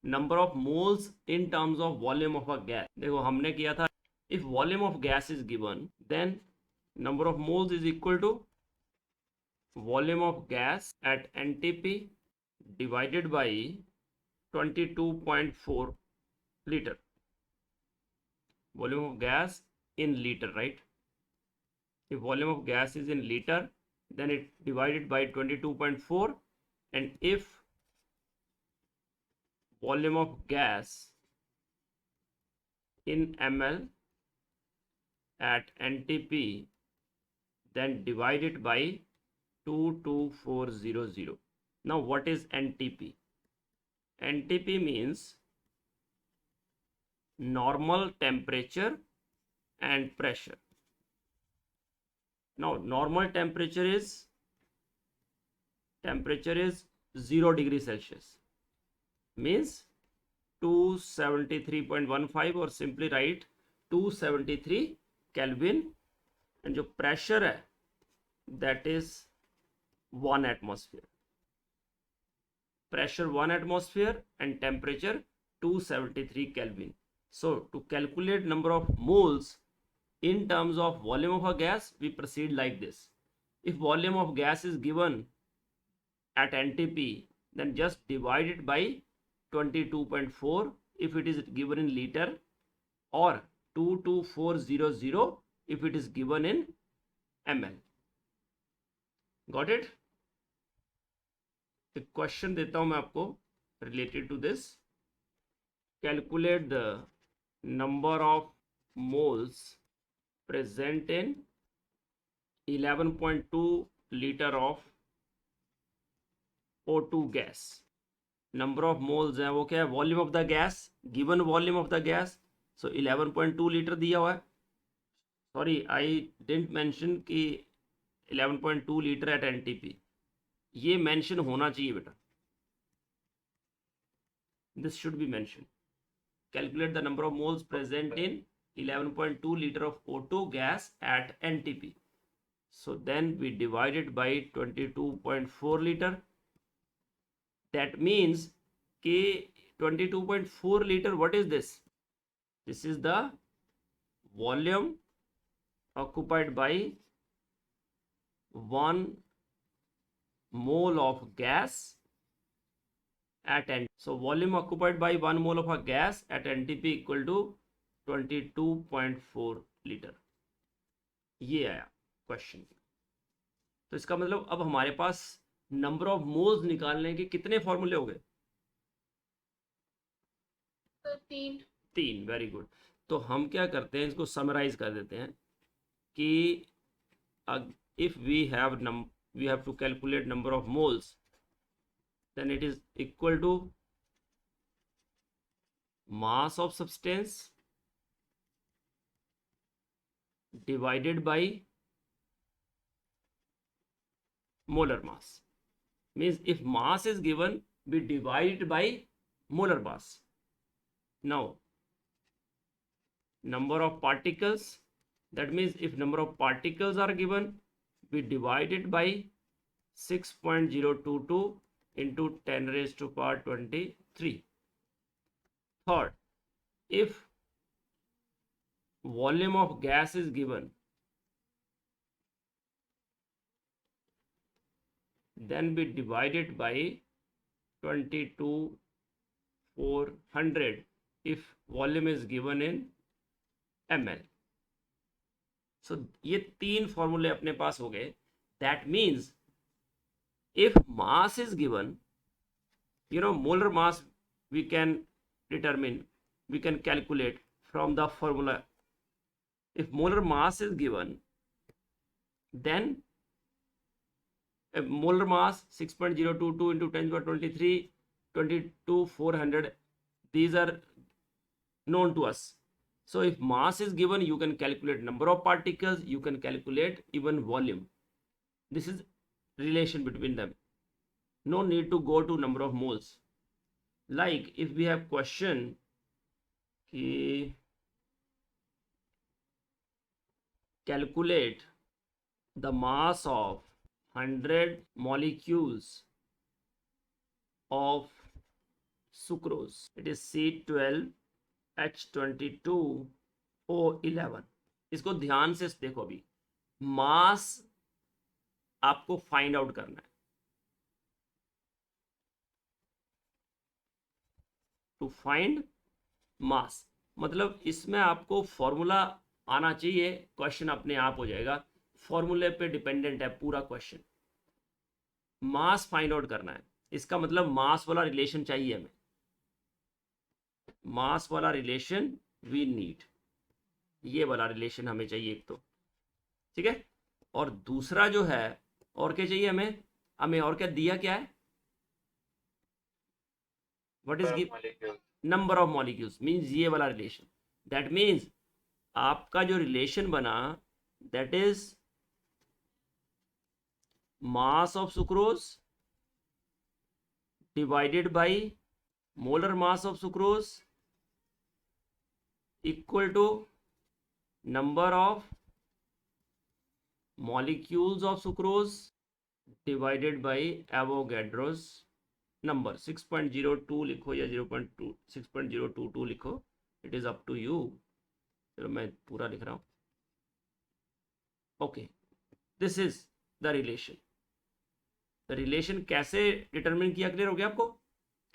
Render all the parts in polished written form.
number of moles in terms of volume of a gas. देखो हमने किया था, if volume of gas is given, then number of moles is equal to volume of gas at NTP divided by 22.4 liter. Volume of gas in liter, right? If volume of gas is in liter, then it divided by 22.4, and if volume of gas in ml at NTP, then divide it by 22400. Now what is NTP? NTP means normal temperature and pressure. Now normal temperature is 0 degree Celsius, means 273.15, or simply write 273 Kelvin, and जो pressure है that is 1 atmosphere. Pressure 1 atmosphere and temperature 273 Kelvin. So to calculate number of moles in terms of volume of a gas, we proceed like this. If volume of gas is given at NTP, then just divide it by 22.4 if it is given in liter, or 22400 if it is given in ml. Got it? एक question देता हूं मैं आपको related to this. Calculate the number of moles present in 11.2 litre of O2 gas. Number of moles है वो क्या है? Volume of the gas, given volume of the gas. So 11.2 litre दिया हुआ है. सॉरी, आई डिडंट मेंशन कि 11.2 litre at NTP. ये mention होना चाहिए बेटा. This should be mention. Calculate the number of moles present in 11.2 liter of O2 gas at NTP. So then we divide it by 22.4 liter. That means कि 22.4 liter, what is this? This is the volume occupied by 1 mole of gas at NTP. So volume occupied by 1 mole of a gas at NTP equal to 22.4 litre. ये आया question. तो इसका मतलब अब हमारे पास number of moles निकालने के कितने फॉर्मूले हो गए? तो 3. Very good. तो हम क्या करते हैं, इसको समराइज कर देते हैं कि if we have to calculate number of moles, then it is equal to mass of substance divided by molar mass. Means if mass is given, we divide it by molar mass. Now number of particles, that means if number of particles are given, we divide it by 6.022 into 10 raised to power 23. Third, if volume of gas is given, then we divide it by 22,400 if volume is given in ml. So ये 3 फॉर्मूले अपने पास हो गए. That means if mass is given, molar mass we can determine, we can calculate from the formula. If molar mass is given, then molar mass 6.022 into 10 to the 23, 22,400, these are known to us. So if mass is given, you can calculate number of particles, you can calculate even volume. This is relation between them. No need to go to number of moles. Like if we have question calculate the mass of 100 molecules of sucrose, it is C12H22O11। इसको ध्यान से देखो, अभी मास आपको find out करना है। To find मास मतलब इसमें आपको फॉर्मूला आना चाहिए, क्वेश्चन अपने आप हो जाएगा। फॉर्मूले पे डिपेंडेंट है पूरा क्वेश्चन। मास फाइंड आउट करना है, इसका मतलब मास वाला रिलेशन चाहिए हमें, मास वाला रिलेशन वी नीड, ये वाला रिलेशन हमें चाहिए एक तो, ठीक है। और दूसरा जो है, और क्या चाहिए हमें, हमें और क्या दिया, क्या है, what is give, number of molecules, means ये वाला रिलेशन। दैट मींस आपका जो रिलेशन बना, that is mass of sucrose divided by molar mass of sucrose equal to number of molecules of sucrose divided by Avogadro's number। 6.02 लिखो या 0.2 6.022 लिखो, it is up to you. चलो मैं पूरा लिख रहा हूं। Okay, this is the relation. The relation कैसे डिटरमिन किया, क्लियर हो गया आपको?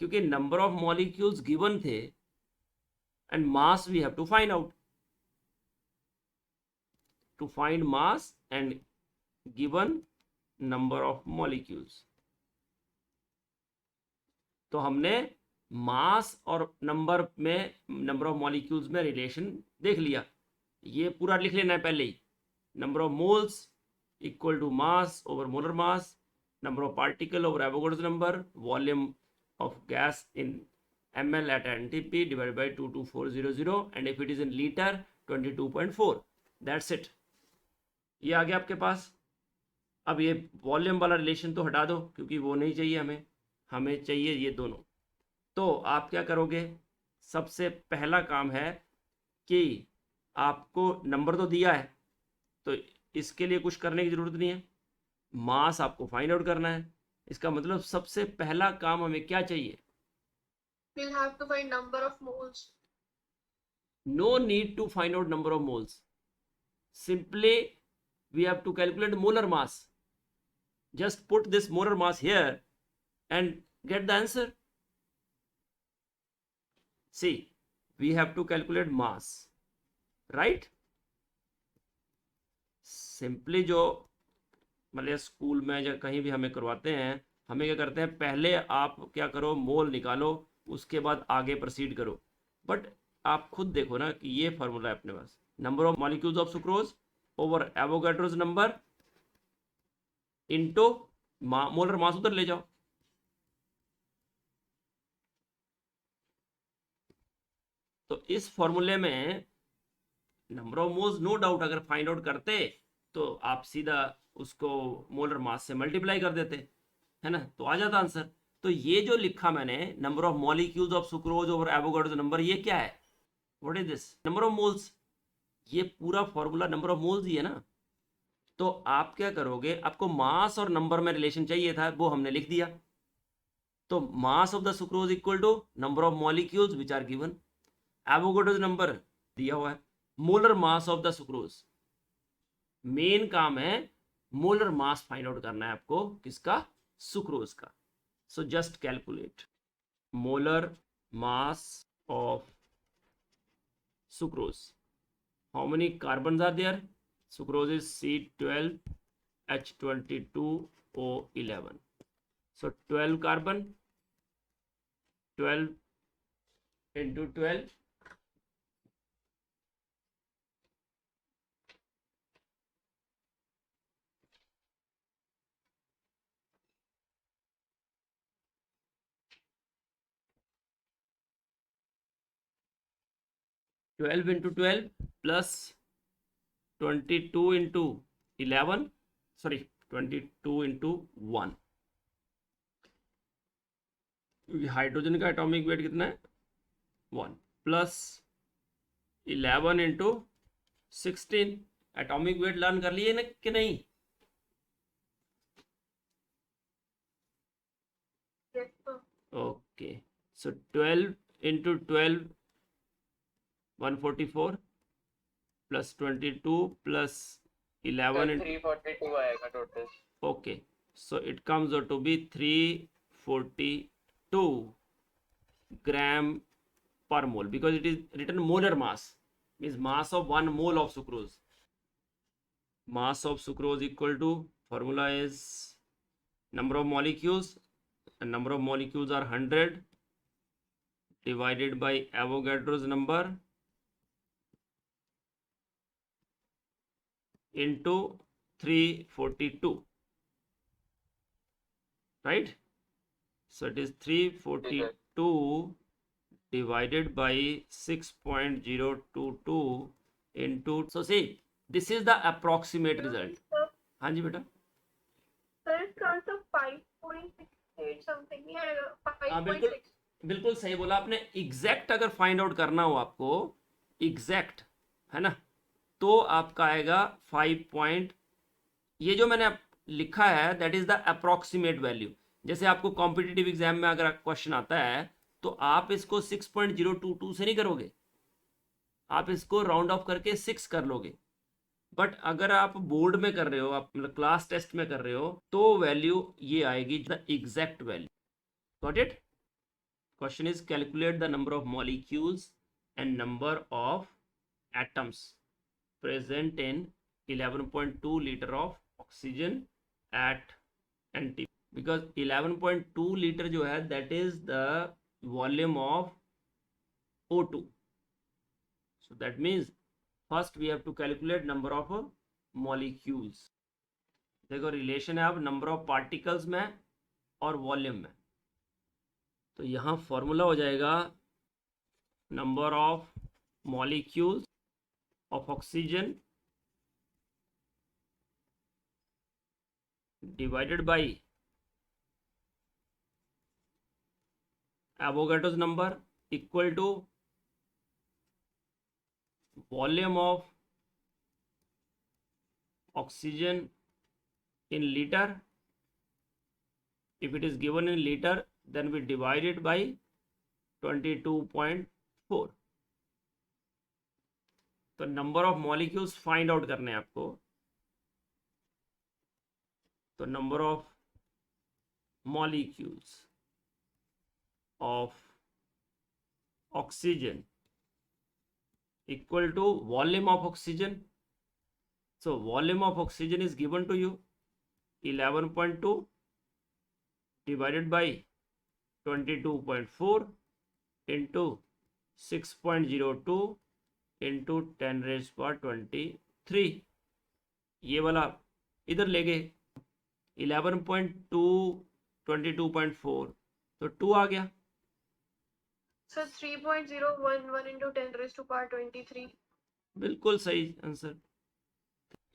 क्योंकि नंबर ऑफ मॉलिक्यूल्स गिवन थे and mass we have to find out. To find mass and given number of molecules, तो हमने मास और नंबर में, नंबर ऑफ मॉलिक्यूल्स में रिलेशन देख लिया। ये पूरा लिख लेना है पहले ही। Number of moles equal to mass over molar mass, number of particle over Avogadro's number, volume of gas in ml at NTP divided by 22400, and if it is in liter 22.4। that's it, ये आ गया आपके पास। अब ये volume वाला relation तो हटा दो क्योंकि वो नहीं चाहिए हमें, हमें चाहिए ये दोनों। तो आप क्या करोगे, सबसे पहला काम है कि आपको नंबर तो दिया है, तो इसके लिए कुछ करने की जरूरत नहीं है, मास आपको फाइंड आउट करना है। इसका मतलब सबसे पहला काम हमें क्या चाहिए, We'll have to find number of moles. no need to find out number of moles, simply we have to calculate molar mass। just put this molar mass here and get the answer। see, we have to calculate mass, right? simply जो मतलब school में या कहीं भी हमें करवाते हैं, हमें क्या करते हैं, पहले आप क्या करो, मोल निकालो, उसके बाद आगे प्रोसीड करो। बट आप खुद देखो ना कि ये फॉर्मूला है अपने पास, number of molecules of sucrose over Avogadro's number into molar mass, उधर ले जाओ। तो इस फॉर्मूले में number of moles no doubt अगर फाइंड आउट करते तो आप सीधा उसको मोलर मास से मल्टीप्लाई कर देते, है ना, तो आ जाता आंसर। तो ये जो लिखा मैंने, number of molecules of sucrose over Avogadro's number, ये क्या है, what is this, number of moles. ये पूरा फॉर्मूला नंबर ऑफ मोल्स ही है ना। तो आप क्या करोगे, आपको मास और नंबर में रिलेशन चाहिए था, वो हमने लिख दिया। तो mass of the sucrose equal to number of molecules which are given, Avogadro's number दिया हुआ है, molar mass of the sucrose. Main काम है मोलर मास फाइंड आउट करना है आपको, किसका, सुक्रोज का। So just calculate molar mass of sucrose, how many carbons are there, sucrose is C12H22O11, so 12 carbon, 12 into 12, 12 into 12 plus 22 into 11, sorry 22 into 1। Hydrogen का atomic weight कितना है, 1, plus 11 into 16। Atomic weight learn कर लिए ना कि नहीं, Yes, sir. Okay. So 12 into 12, 144 plus 22 plus 11 into 342 आएगा total. okay, so it comes out to be 342 gram per mole because it is written molar mass, means mass of 1 mole of sucrose. Mass of sucrose equal to, formula is number of molecules, and number of molecules are 100 divided by Avogadro's number into 342, right? So it is 342 divided by 6.022 into, so see, this is the approximate result. हाँ जी बेटा. Sir, it's also 5.68 something. Yeah, हाँ बिल्कुल 5.6. बिल्कुल सही बोला आपने. Exact अगर find out करना हो आपको, एग्जैक्ट है ना, तो आपका आएगा 5 ये जो मैंने लिखा है that is the approximate value. जैसे आपको कॉम्पिटिटिव एग्जाम में अगर क्वेश्चन आता है तो आप इसको 6.022 से नहीं करोगे, आप इसको राउंड ऑफ करके 6 कर लोगे. बट अगर आप बोर्ड में कर रहे हो, आप मतलब क्लास टेस्ट में कर रहे हो, तो वैल्यू ये आएगी the exact value. Got it? Question is calculate the number of molecules and number of atoms present in 11.2 liter of oxygen at NT, because 11.2 liter जो है that is the volume of O2. So that means first we have to calculate number of molecules. देखो relation है अब number of particles में और volume में. तो यहाँ फॉर्मूला हो जाएगा number of molecules of oxygen divided by Avogadro's number equal to volume of oxygen in liter. If it is given in liter, then we divide it by 22.4. तो number of molecules find out करने हैं आपको. तो number of molecules of oxygen equal to volume of oxygen. So volume of oxygen is given to you 11.2 divided by 22.4 into 6.02 into 10⁻23. ये वाला इधर ले गए 11.2 22.4 तो 2 आ गया. So 3.011 into 10⁻23. बिल्कुल सही आंसर.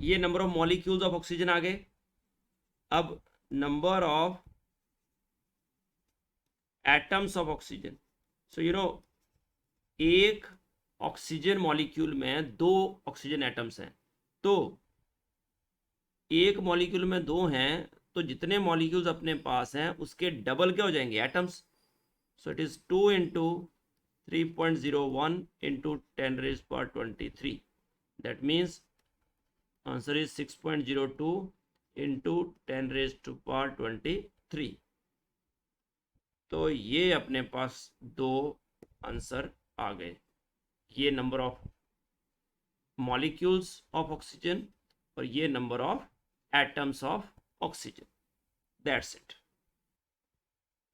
ये number of molecules of oxygen आ गए. अब number of atoms of oxygen. So you know एक ऑक्सीजन मॉलिक्यूल में 2 ऑक्सीजन एटम्स हैं. तो एक मॉलिक्यूल में 2 हैं तो जितने मॉलिक्यूल्स अपने पास हैं उसके डबल क्या हो जाएंगे atoms. So it is 2 into 3.01 into 10⁻23. That means answer is 6.02 into 10⁻23. तो ये अपने पास 2 आंसर आ गए. ये number of molecules of oxygen और ये number of atoms of oxygen. That's it.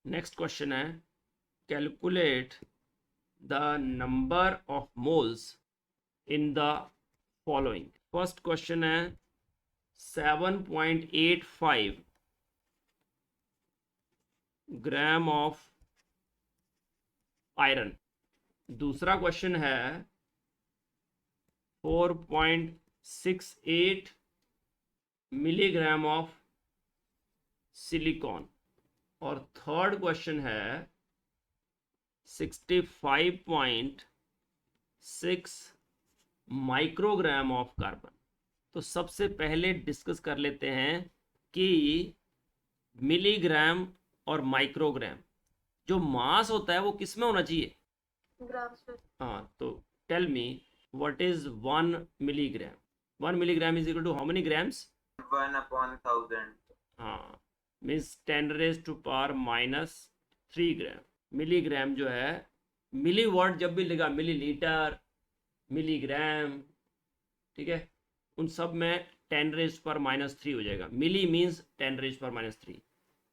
Next question है calculate the number of moles in the following. First question है 7.85 ग्राम ऑफ आयरन. दूसरा क्वेश्चन है 4.68 मिलीग्राम ऑफ सिलिकॉन. और third question है 65.6 microgram of carbon. तो सबसे पहले discuss कर लेते हैं कि मिलीग्राम और माइक्रोग्राम जो मास होता है वो किस में होना चाहिए? ग्राम्स में। हाँ, तो tell me what is 1 milligram? 1 milligram is equal to how many grams? 1/1000. हाँ, मीन्स 10⁻³ मिलीग्राम जो है, मिली वर्ड जब भी लिखा, मिलीलीटर, मिलीग्राम, ठीक है, उन सब में 10⁻³ हो जाएगा। मिली मीन्स 10⁻³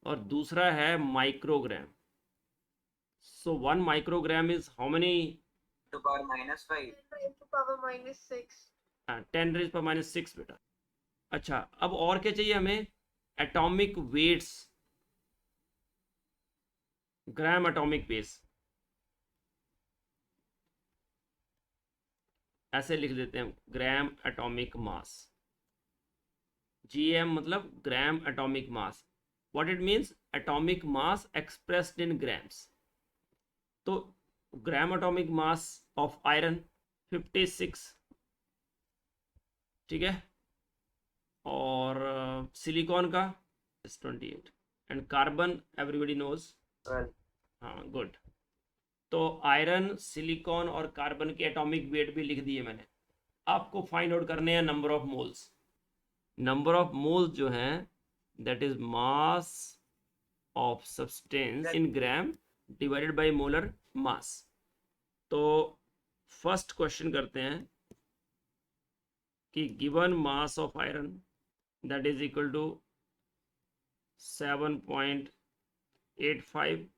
और दूसरा है microgram. So 1 microgram is how many? To power -5. 10 to power -6. 10⁻⁶ बेटा। अच्छा, अब और क्या चाहिए हमें? Atomic weights, gram atomic base, ऐसे लिख देते हैं, ग्राम एटॉमिक मास। GM मतलब gram atomic mass. What it means? Atomic mass expressed in grams. तो gram atomic mass of iron 56, ठीक है, और सिलिकॉन का 28 एंड कार्बन एवरीबडी नोज। 12. हाँ, गुड। तो आयरन, सिलिकॉन और कार्बन के एटॉमिक वेट भी लिख दिए मैंने। आपको फाइंड आउट करने हैं number of moles. Number of moles जो हैं that is mass of substance in gram divided by molar mass. तो फर्स्ट क्वेश्चन करते हैं कि given mass of iron that is equal to 7.85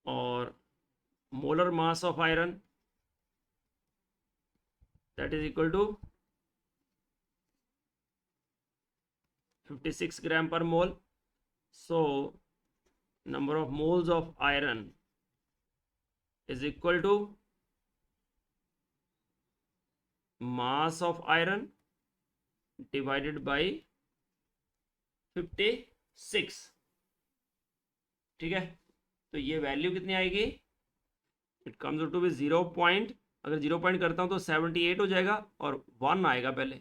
और molar mass of iron that is equal to 56 gram per mole. So number of moles of iron is equal to mass of iron divided by 56, ठीक है। तो ये value कितनी आएगी? It comes to be 0 point, अगर 0 point करता हूँ तो 78 हो जाएगा और 1 आएगा पहले,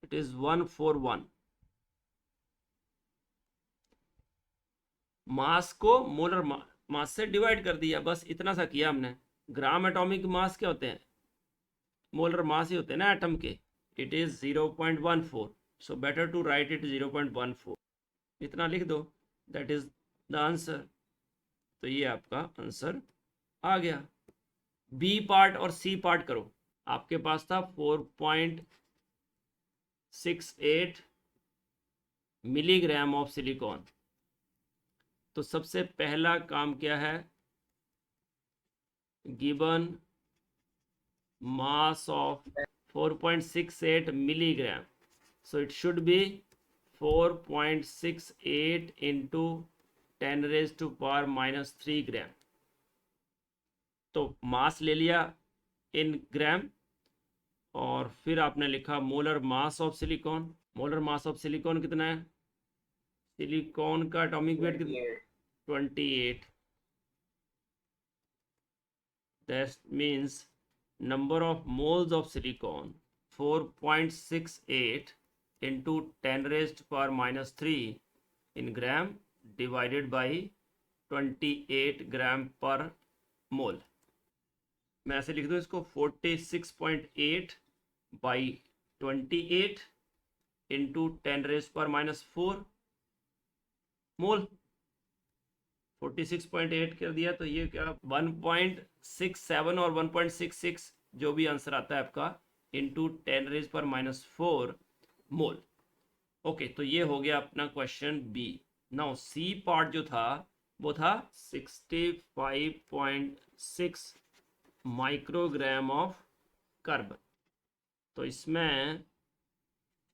इट इज 141। मास को मोलर मास से डिवाइड कर दिया, बस इतना सा किया हमने। ग्राम एटॉमिक मास क्या होते हैं? मोलर मास ही होते हैं ना एटम के। It is 0.14, so better to write it 0.14, इतना लिख दो, दैट इज द आंसर। तो ये आपका आंसर आ गया। बी पार्ट और सी पार्ट करो। आपके पास था 4.68 मिलीग्राम ऑफ सिलिकॉन। तो सबसे पहला काम क्या है? Given mass of 4.68 milligram, so it should be 4.68 into 10⁻³ ग्राम। तो मास ले लिया इन ग्राम और फिर आपने लिखा molar mass of silicon. Molar mass of silicon कितना है? सिलिकॉन का एटॉमिक वेट कितना? 28। That means number of moles of silicon 4.68 into 10⁻³ in gram divided by 28 gram per मोल। मैं ऐसे लिख दूँ इसको, 46.8 बाई 28 इंटू 10⁻⁴ मोल। 46.8 कर दिया तो ये क्या 1.67 और 1.66 जो भी आंसर आता है आपका इंटू 10⁻⁴ मोल। ओके, तो ये हो गया अपना question B. Now C part जो था वो था 65.6 माइक्रोग्राम ऑफ कार्बन। तो इसमें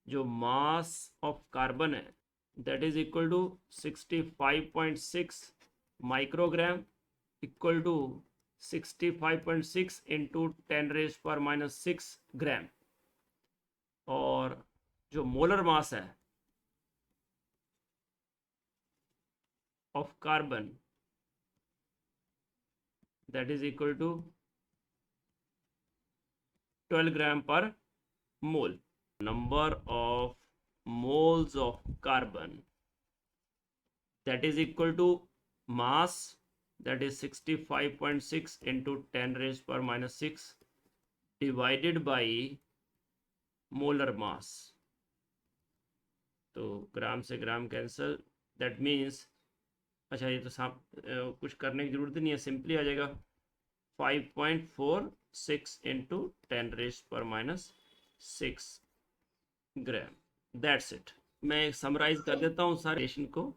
जो मास ऑफ कार्बन है that is equal to 65.6 microgram equal to 65.6 into 10⁻⁶ gram. और जो मोलर मास है of carbon that is equal to 12 gram per mole. Number of moles of carbon that is equal to mass, that is 65.6 into 10 raised per minus 6 divided by molar mass. तो ग्राम से gram cancel, that means, अच्छा ये तो कुछ करने की ज़रूरत नहीं है, सिंपली आ जाएगा 5.46 इंटू 10 रेज पर माइनस 6 ग्राम। That's it. मैं समराइज कर देता हूँ सारे रिलेशन को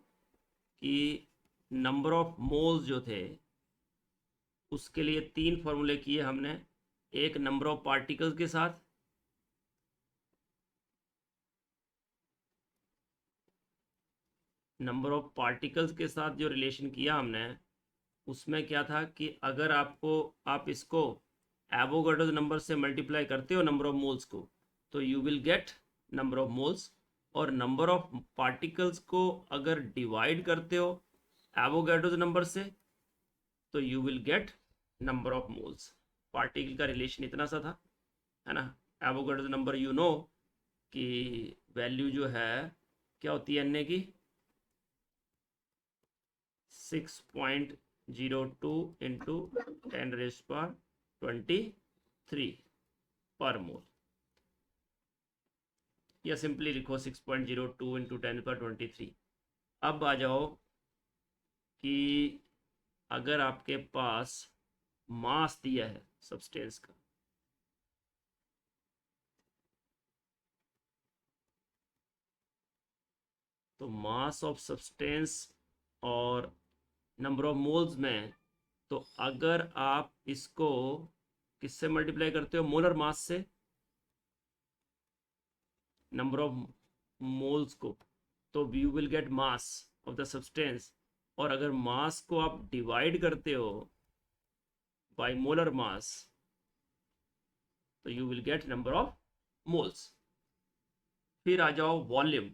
कि नंबर ऑफ मोल्स जो थे उसके लिए 3 फॉर्मूले किए हमने। एक नंबर ऑफ पार्टिकल्स के साथ, नंबर ऑफ पार्टिकल्स के साथ जो रिलेशन किया हमने उसमें क्या था कि अगर आप इसको एवोगाड्रो नंबर से मल्टीप्लाई करते हो नंबर ऑफ मोल्स को तो you will get number of moles, और नंबर ऑफ पार्टिकल्स को अगर डिवाइड करते हो एवोगाड्रो नंबर से तो you will get number of moles. Particle का रिलेशन इतना सा था, है ना। एवोगाड्रो नंबर यू नो कि वैल्यू जो है क्या होती है एन की, 6.02 इंटू 10 रेज़ पर 23 पर मोल, या सिंपली लिखो 6.02 इंटू 10 पर 23। अब आ जाओ कि अगर आपके पास मास दिया है सब्सटेंस का, तो मास ऑफ सब्सटेंस और नंबर ऑफ मोल्स में, तो अगर आप इसको किससे मल्टीप्लाई करते हो, मोलर मास से, नंबर ऑफ मोल्स को, तो you will get mass of the substance. और अगर मास को आप डिवाइड करते हो बाय मोलर मास तो you will get number of moles. फिर आ जाओ वॉल्यूम,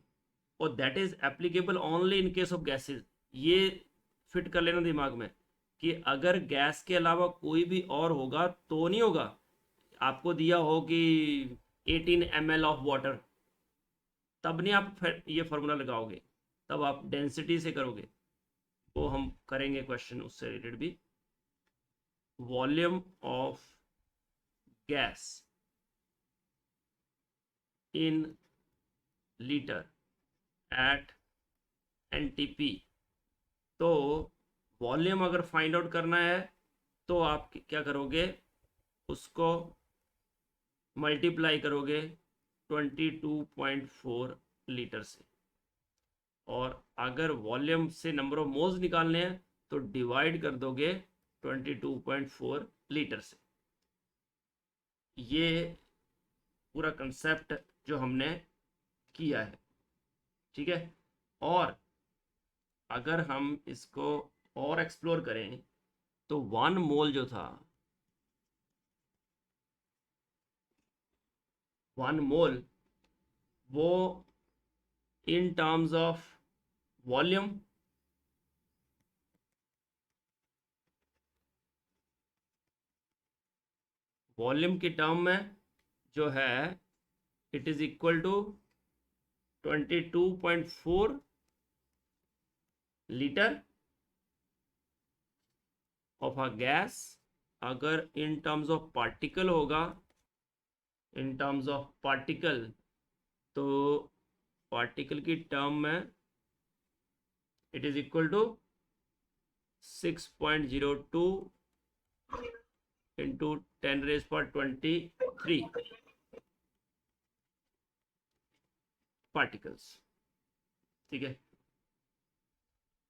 और that is applicable only in case of gases. ये फिट कर लेना दिमाग में कि अगर गैस के अलावा कोई भी और होगा तो नहीं होगा। आपको दिया हो कि 18 ml ऑफ वाटर, तब नहीं आप ये फार्मूला लगाओगे, तब आप डेंसिटी से करोगे। वो हम करेंगे क्वेश्चन उससे रिलेटेड भी। Volume of gas in litre at NTP। तो वॉल्यूम अगर फाइंड आउट करना है तो आप क्या करोगे, उसको मल्टीप्लाई करोगे 22.4 लीटर से, और अगर वॉल्यूम से नंबर ऑफ मोल्स निकालने हैं तो डिवाइड कर दोगे 22.4 लीटर से। ये पूरा कंसेप्ट जो हमने किया है, ठीक है। और अगर हम इसको और एक्सप्लोर करें तो 1 मोल जो था, 1 मोल वो इन टर्म्स ऑफ वॉल्यूम के टर्म में जो है it is equal to 22.4 litre of a gas. अगर इन टर्म्स ऑफ पार्टिकल होगा, इन टर्म्स ऑफ पार्टिकल, तो पार्टिकल की टर्म में it is equal to 6.02 into 10 raise पर 23 पार्टिकल्स, ठीक है।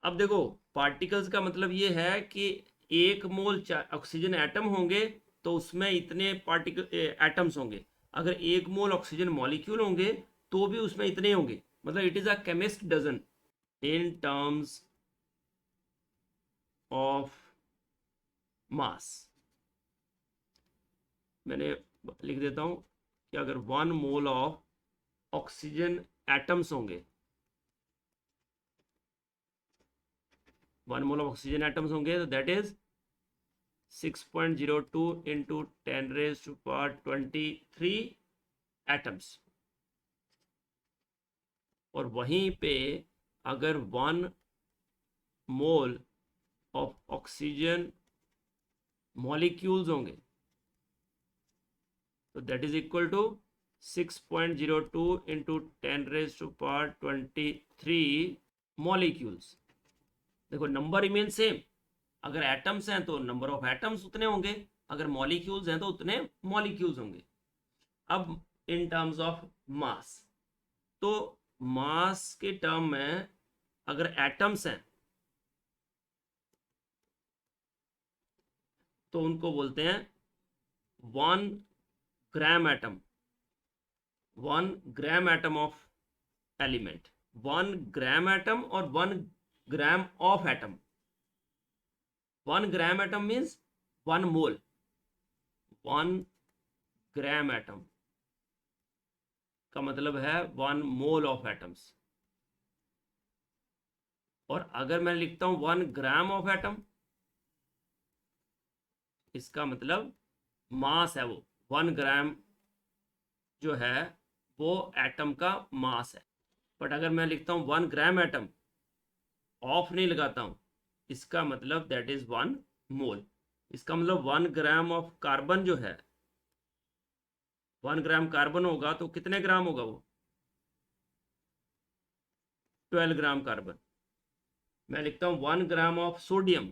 अब देखो पार्टिकल्स का मतलब ये है कि 1 मोल ऑक्सीजन एटम होंगे तो उसमें इतने पार्टिकल एटम्स होंगे। अगर 1 मोल ऑक्सीजन मॉलिक्यूल होंगे तो भी उसमें इतने होंगे। मतलब it is a chemist dozen in terms of mass. मैंने लिख देता हूं कि अगर 1 मोल ऑफ ऑक्सीजन एटम्स होंगे, 1 मोल ऑफ ऑक्सीजन एटम्स होंगे तो that is 6.02 into 10 raise to power 23 atoms. और वहीं पे अगर 1 मोल ऑफ ऑक्सीजन मॉलिक्यूल्स होंगे, तो that is equal to 6.02 into 10⁻23 molecules. देखो नंबर रिमेन सेम, अगर एटम्स हैं तो नंबर ऑफ एटम्स उतने होंगे, अगर मॉलिक्यूल्स हैं तो उतने मॉलिक्यूल्स होंगे। अब इन टर्म्स ऑफ मास, तो मास के टर्म में अगर एटम्स हैं तो उनको बोलते हैं 1 gram atom, 1 gram atom of element, 1 gram atom और 1 gram of atom. 1 gram atom means 1 mole, 1 gram atom का मतलब है 1 मोल ऑफ एटम्स। और अगर मैं लिखता हूं 1 ग्राम ऑफ एटम, इसका मतलब मास है, वो 1 ग्राम जो है वो एटम का मास है। बट अगर मैं लिखता हूं 1 ग्राम एटम, ऑफ नहीं लगाता हूं, इसका मतलब दैट इज 1 मोल। इसका मतलब 1 ग्राम ऑफ कार्बन जो है, 1 ग्राम कार्बन होगा तो कितने ग्राम होगा वो, 12 ग्राम कार्बन। मैं लिखता हूं 1 ग्राम ऑफ सोडियम,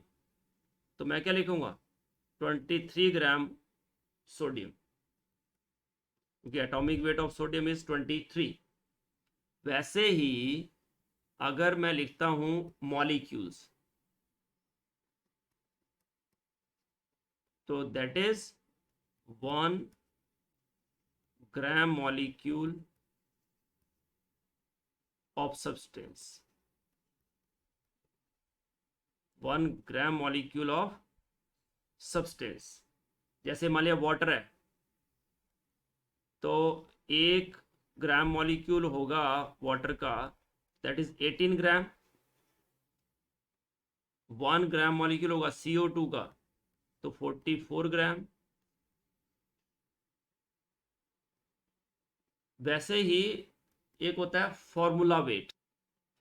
तो मैं क्या लिखूंगा, 23 ग्राम सोडियम, क्योंकि atomic weight of sodium is 23। वैसे ही अगर मैं लिखता हूं मॉलिक्यूल्स, तो that is 1 gram molecule of substance, 1 gram molecule of substance. जैसे मान लिया वाटर है, तो 1 ग्राम मॉलिक्यूल होगा वाटर का, that is 18 gram. 1 gram molecule होगा CO2 का, तो 44 ग्राम। वैसे ही एक होता है formula wait.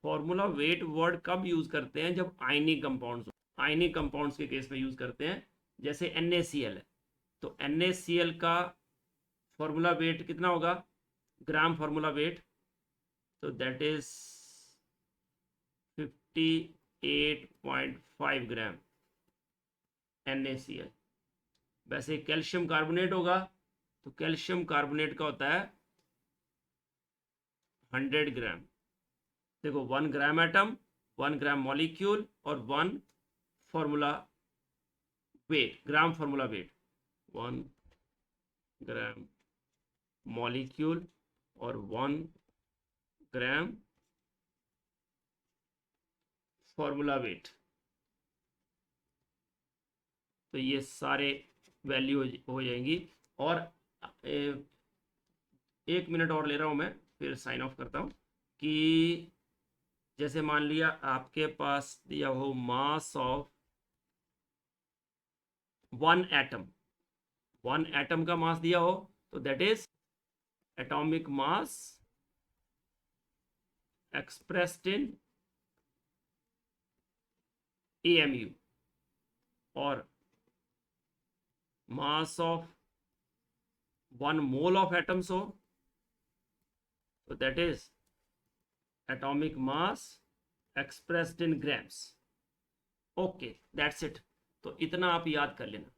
Formula wait word कब यूज करते हैं, जब आयनिक कंपाउंड्स, आयनिक कंपाउंड्स के केस में यूज करते हैं। जैसे NaCl है, तो NaCl का फॉर्मूला वेट कितना होगा, ग्राम फॉर्मूला वेट, तो दैट इज 58.5 ग्राम NaCl। वैसे कैल्शियम कार्बोनेट होगा, तो कैल्शियम कार्बोनेट का होता है 100 ग्राम। देखो 1 ग्राम एटम, 1 ग्राम मॉलिक्यूल और 1 formula wait, gram formula wait, 1 gram molecule और 1 ग्राम फॉर्मूला वेट। तो ये सारे वैल्यू हो जाएंगी। और 1 मिनट और ले रहा हूं मैं, फिर साइन ऑफ करता हूं। कि जैसे मान लिया आपके पास दिया हो मास ऑफ 1 एटम, 1 एटम का मास दिया हो, तो that is atomic mass expressed in AMU। और mass of 1 mole of atoms हो, तो that is atomic mass expressed in grams. Okay, that's it. तो इतना आप याद कर लेना।